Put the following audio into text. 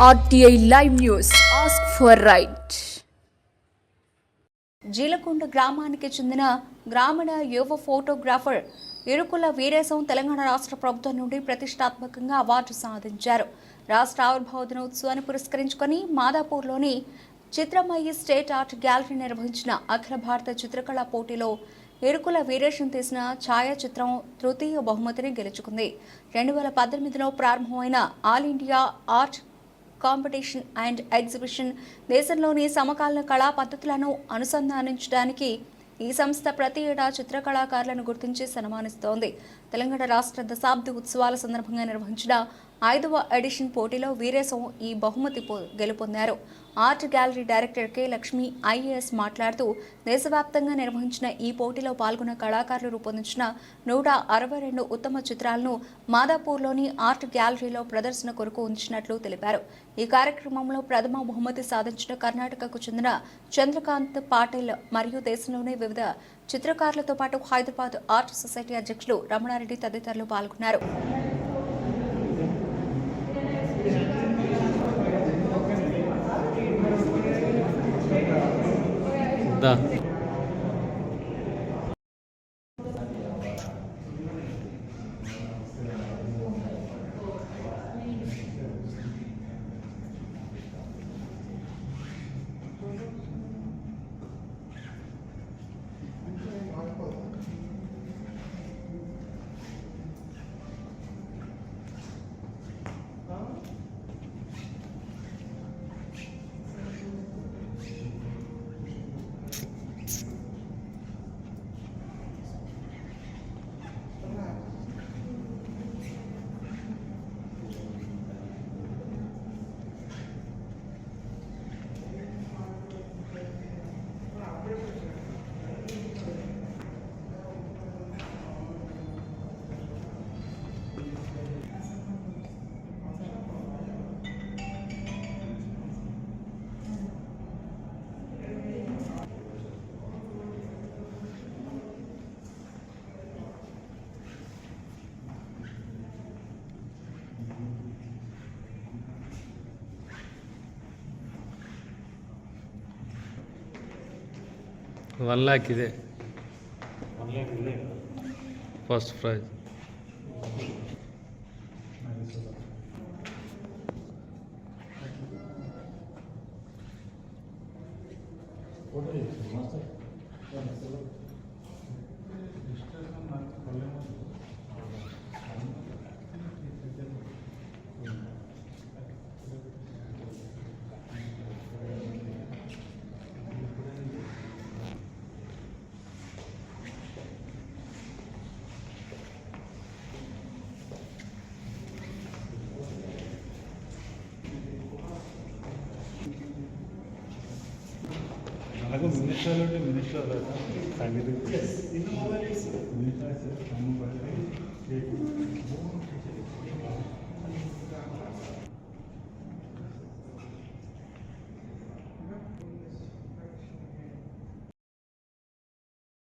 RTI Live News. Ask for right. జీలకొండ గ్రామానికి చెందిన గ్రామీణ యువ ఫోటోగ్రాఫర్ ఇరుకుల వీరేశం తెలంగాణ రాష్ట్ర ప్రభుత్వం నుండి ప్రతిష్టాత్మకంగా అవార్డు సాధించారు. రాష్ట్ర ఆవిర్భావ దినోత్సవాన్ని పురస్కరించుకొని మాదాపూర్లోని చిత్రమయి స్టేట్ ఆర్ట్ గ్యాలరీ నిర్వహించిన అఖిల భారత చిత్రకళా పోటీలో ఇరుకుల వీరేశం తీసిన ఛాయాచిత్రం తృతీయ బహుమతిని గెలుచుకుంది. 2018లో ప్రారంభమైన all India art competition and exhibition దేశంలోని సమకాలీన కళా పద్ధతులను అనుసంధానించడానికి ఈ సంస్థ ప్రతి ఏటా చిత్రకళాకారులను గుర్తించి సన్మానిస్తోంది. తెలంగాణ రాష్ట్ర దశాబ్ది ఉత్సవాల సందర్భంగా నిర్వహించిన 5వ ఎడిషన్ పోటీలో వీరేశం ఈ బహుమతి గెలుపొందారు. Art gallery director K Lakshmi IAS మాట్లాడుతూ దేశవ్యాప్తంగా నిర్వహించిన ఈ పోటీలో పాల్గొన్న కళాకారులు రూపొందించిన 162 ఉత్తమ చిత్రాలను మాదాపూర్లోని ఆర్ట్ గ్యాలరీలో ప్రదర్శన కొరకు ఉంచినట్లు తెలిపారు. ఈ కార్యక్రమంలో ప్రథమ బహుమతి సాధించిన కర్ణాటకకు చెందిన చంద్రకాంత్ పాటిల్ మరియు దేశంలోని వివిధ చిత్రకారులతో పాటు హైదరాబాద్ ఆర్ట్ సొసైటీ అధ్యక్షులు రమణారెడ్డి తదితరులు పాల్గొన్నారు. $1 lakh ಇದೆ ಫಸ್ಟ್ ಪ್ರೈಸ್. అలాగే మినిస్టర్ సంగీతం